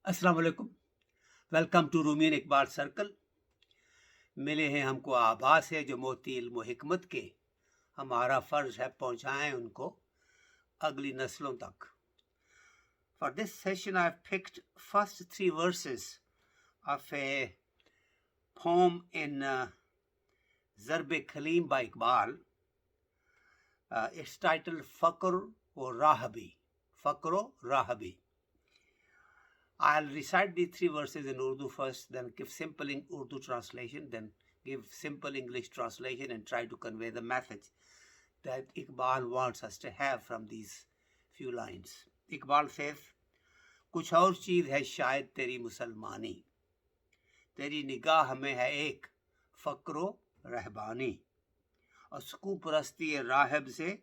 अस्सलाम वालेकुम। Welcome to रूमियन इकबाल सर्कल। मिले हैं हमको आभास है जो मोती इल्म हिकमत के, हमारा फ़र्ज़ है पहुँचाएं उनको अगली नस्लों तक। For this session I've picked first three verses of a poem in Zarb-e Khalim by Iqbal. It's titled Faqr o Rahabi. Faqr o Rahabi. I'll recite the three verses in Urdu first, then give simple Urdu translation, then give simple English translation and try to convey the message that Iqbal wants us to have from these few lines. Iqbal says, कुछ और चीज़ है शायद तेरी मुसलमानी, तेरी निगाह में है एक फ़क्र रहबानी, और सुकून परस्ती राहब से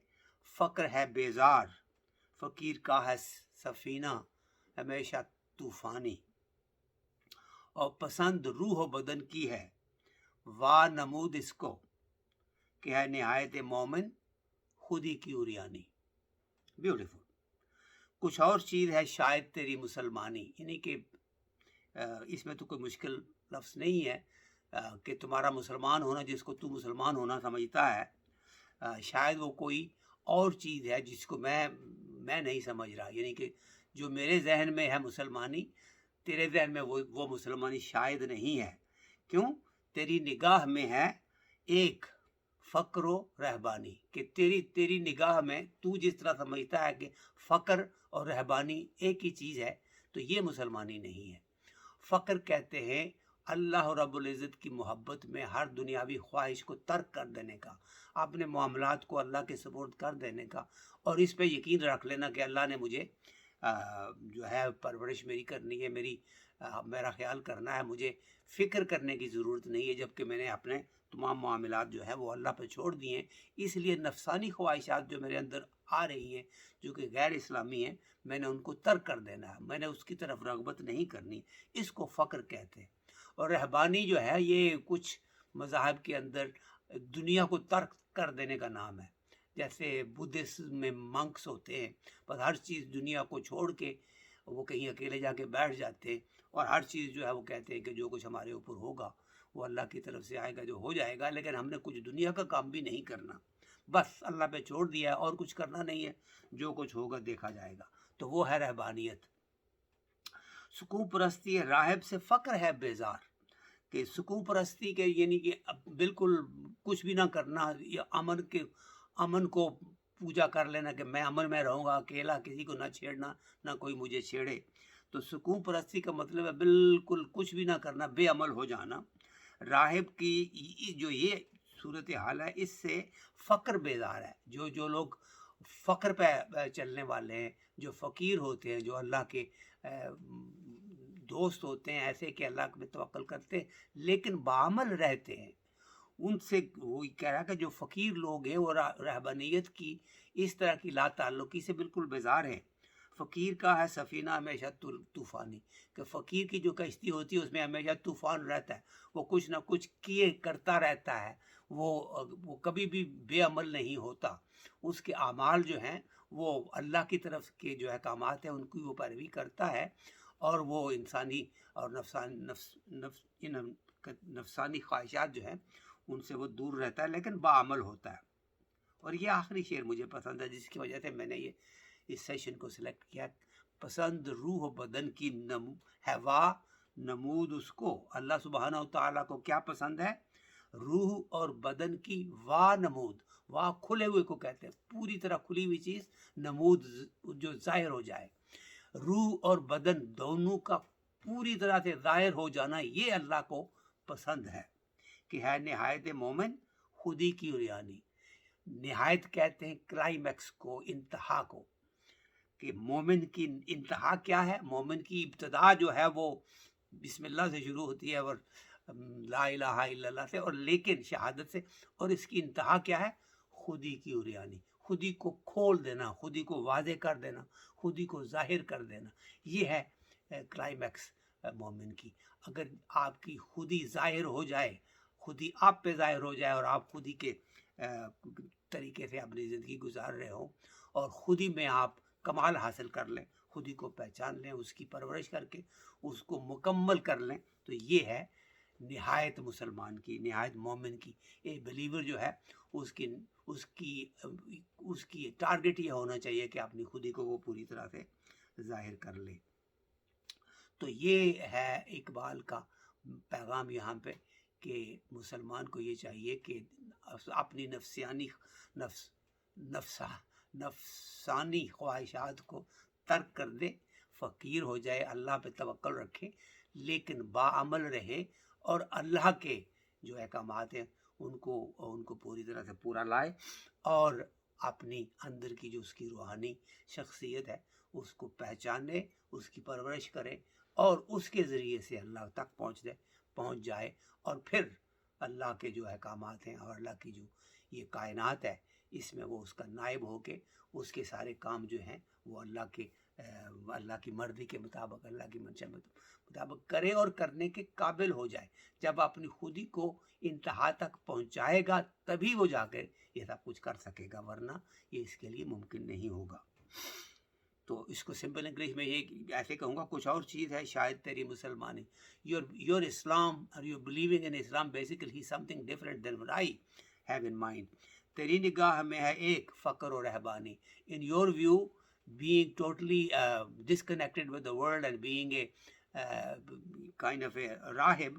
फ़क्र है बेजार, फ़कीर का है सफ़ीना हमेशा तूफ़ानी, और पसंद रूह बदन की है वाह नमूद इसको कि है निहायत मोमिन खुदी की उरियानी। ब्यूटीफुल। कुछ और चीज़ है शायद तेरी मुसलमानी, यानी कि इसमें तो कोई मुश्किल लफ्ज़ नहीं है कि तुम्हारा मुसलमान होना, जिसको तू मुसलमान होना समझता है, शायद वो कोई और चीज़ है जिसको मैं नहीं समझ रहा, यानी कि जो मेरे जहन में है मुसलमानी, तेरे जहन में वो मुसलमानी शायद नहीं है। क्यों? तेरी निगाह में है एक फ़क्र रहबानी, कि तेरी निगाह में तू जिस तरह समझता है कि फ़क्र और रहबानी एक ही चीज़ है, तो ये मुसलमानी नहीं है। फ़क्र कहते हैं अल्लाह रब्बुल इज़्ज़त की मोहब्बत में हर दुनियावी ख्वाहिश को तर्क कर देने का, अपने मामलात को अल्लाह के सुपुर्द कर देने का, और इस पे यकीन रख लेना कि अल्लाह ने मुझे जो है परवरिश मेरी करनी है, मेरा ख्याल करना है, मुझे फ़िक्र करने की ज़रूरत नहीं है, जबकि मैंने अपने तमाम मामलात जो है वो अल्लाह पे छोड़ दिए हैं। इसलिए नफसानी ख्वाहिशात जो मेरे अंदर आ रही हैं, जो कि गैर इस्लामी हैं, मैंने उनको तर्क कर देना है, मैंने उसकी तरफ रग़बत नहीं करनी। इसको फ़क्र कहते हैं। और रहबानी जो है ये कुछ मज़ाहब के अंदर दुनिया को तर्क कर देने का नाम है। जैसे बुद्धिज़्म में मंक्स होते हैं, बस हर चीज़ दुनिया को छोड़ के वो कहीं अकेले जाके बैठ जाते हैं, और हर चीज़ जो है वो कहते हैं कि जो कुछ हमारे ऊपर होगा वो अल्लाह की तरफ से आएगा, जो हो जाएगा, लेकिन हमने कुछ दुनिया का काम भी नहीं करना, बस अल्लाह पे छोड़ दिया है और कुछ करना नहीं है, जो कुछ होगा देखा जाएगा। तो वो है रहबानियत। सुकून परस्ती राहिब से फ़क्र है बेजार, कि सुकून परस्ती के यानी कि बिल्कुल कुछ भी ना करना, या अमन को पूजा कर लेना कि मैं अमन में रहूँगा, अकेला, किसी को ना छेड़ना, ना कोई मुझे छेड़े। तो सुकून परस्ती का मतलब है बिल्कुल कुछ भी ना करना, बेअमल हो जाना। राहिब की जो ये सूरत हाल है, इससे फ़क्र बेजार है। जो लोग फ़क्र पे चलने वाले हैं, जो फ़कीर होते हैं, जो अल्लाह के दोस्त होते हैं, ऐसे कि अल्लाह पे तवक्कुल करते हैं लेकिन बाअमल रहते हैं, उनसे वो कह रहा है कि जो फ़कीर लोग हैं वो रहबानियत की इस तरह की लाताल्लुकी से बिल्कुल बेजार हैं। फ़कीर का है सफ़ीना हमेशा तूफ़ानी, कि फ़कीर की जो कश्ती होती है उसमें हमेशा तूफ़ान रहता है, वो कुछ ना कुछ किए करता रहता है, वो कभी भी बेअमल नहीं होता। उसके आमाल जो हैं वो अल्लाह की तरफ के जो अहकामात हैं उनकी वो पैरवी करता है, और वो इंसानी और नफसानी ख्वाहिशात जो हैं उनसे वो दूर रहता है, लेकिन बाअमल होता है। और ये आखिरी शेर मुझे पसंद है, जिसकी वजह से मैंने ये इस सेशन को सिलेक्ट किया। पसंद रूह बदन की हवा नमूद उसको, अल्लाह सुबहाना व तआला को क्या पसंद है? रूह और बदन की वाह नमूद, वाह खुले हुए को कहते हैं, पूरी तरह खुली हुई चीज़, नमूद जो ज़ाहिर हो जाए। रूह और बदन दोनों का पूरी तरह से ज़ाहिर हो जाना, ये अल्लाह को पसंद है, कि है निहायत मोमिन खुदी की उरियानी। निहायत कहते हैं क्लाइमैक्स को, इंतहा को, कि मोमिन की इंतहा क्या है? मोमिन की इब्तदा जो है वो बिस्मिल्लाह से शुरू होती है, और ला इलाहा इल्लल्लाह से, और लेकिन शहादत से, और इसकी इंतहा क्या है? खुदी की उरियानी, खुदी को खोल देना, खुदी को वाज़े कर देना, खुदी को ज़ाहिर कर देना, ये है क्लाइमैक्स मोमिन की। अगर आपकी खुदी ज़ाहिर हो जाए, खुदी आप पे ज़ाहिर हो जाए, और आप खुदी के तरीके से अपनी ज़िंदगी गुजार रहे हो, और खुदी में आप कमाल हासिल कर लें, खुदी को पहचान लें, उसकी परवरिश करके उसको मुकम्मल कर लें, तो ये है निहायत मुसलमान की, निहायत मोमिन की। ए बिलीवर जो है उसकी उसकी उसकी टारगेट ये होना चाहिए कि अपनी खुदी को वो पूरी तरह से जाहिर कर ले। तो ये है इकबाल का पैगाम यहाँ पे कि मुसलमान को ये चाहिए कि अपनी नफसानी ख्वाहिशात को तर्क कर दे, फ़कीर हो जाए, अल्लाह पे तवक्कुल रखे, लेकिन बाअमल रहे और अल्लाह के जो अहकामात हैं उनको पूरी तरह से पूरा लाए और अपनी अंदर की जो उसकी रूहानी शख्सियत है उसको पहचाने, उसकी परवरिश करे और उसके ज़रिए से अल्लाह तक पहुँच जाए और फिर अल्लाह के जो अहकामात हैं और अल्लाह की जो ये कायनात है इसमें वो उसका नायब होके उसके सारे काम जो हैं वो अल्लाह की मर्ज़ी के मुताबिक, अल्लाह की मंशा मुताबिक करे और करने के काबिल हो जाए। जब अपनी खुदी को इंतहा तक पहुंचाएगा तभी वो जाकर ये सब कुछ कर सकेगा, वरना ये इसके लिए मुमकिन नहीं होगा। तो इसको सिंपल इंग्लिश में ये ऐसे कहूँगा, कुछ और चीज़ है शायद तेरी मुसलमानी, योर इस्लाम और your believing in Islam basically something different than what I have in mind. तेरी निगाह में है एक फ़क्र और रहबानी, in your view being totally disconnected with the world and being a kind of a rahib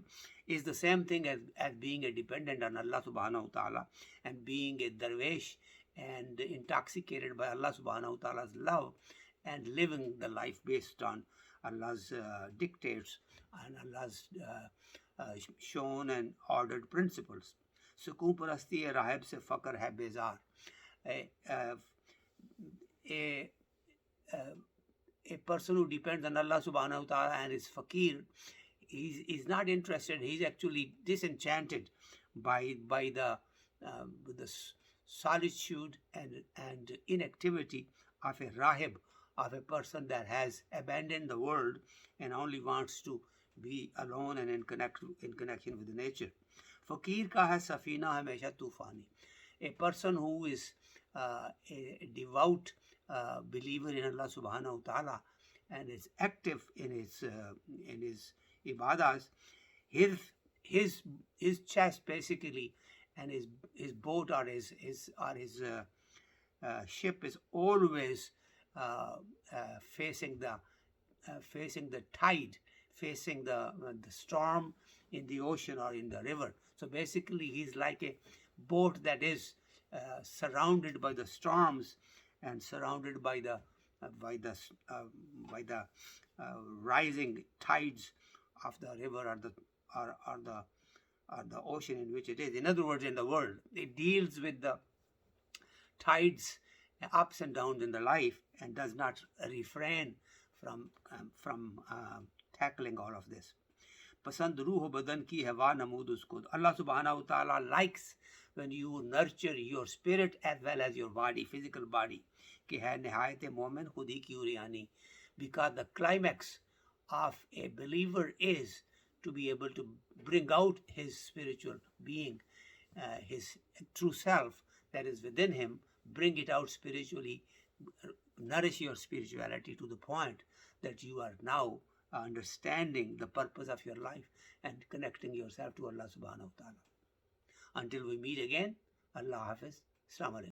is the same thing as being a dependent on Allah subhanahu wa ta'ala and being a darwish and intoxicated by Allah subhanahu wa ta'ala's love and living the life based on Allah's dictates and Allah's shown and ordered principles. सुकून परस्ती है राहिब से फ़क्र है बेजार। A person who depends on Allah subhanahu wa ta'ala and is fakir is not interested. He's actually disenchanted by the solitude and inactivity of a rahib, of a person that has abandoned the world and only wants to be alone and in connection with nature. Fakir ka hai safina hamesha tufani. A person who is a devout believer in Allah subhanahu wa ta'ala and is active in his ibadas, his chest basically and his boat or his ship is always facing the tide, facing the storm in the ocean or in the river. So basically he's like a boat that is surrounded by the storms and surrounded by the rising tides of the river or the ocean in which it is. In other words, in the world, it deals with the tides, ups and downs in the life, and does not refrain from tackling all of this. पसंद रूह बदन की हवा नमूद उसको. Allah subhanahu wa ta'ala likes when you nurture your spirit as well as your body, physical body, कि है निहायत मोमिन खुदी की उरियानी. Because the climax of a believer is to be able to bring out his spiritual being, his true self that is within him, bring it out spiritually, nourish your spirituality to the point that you are now understanding the purpose of your life and connecting yourself to Allah subhanahu wa ta'ala. Until we meet again, Allah Hafiz. Assalamu alaikum.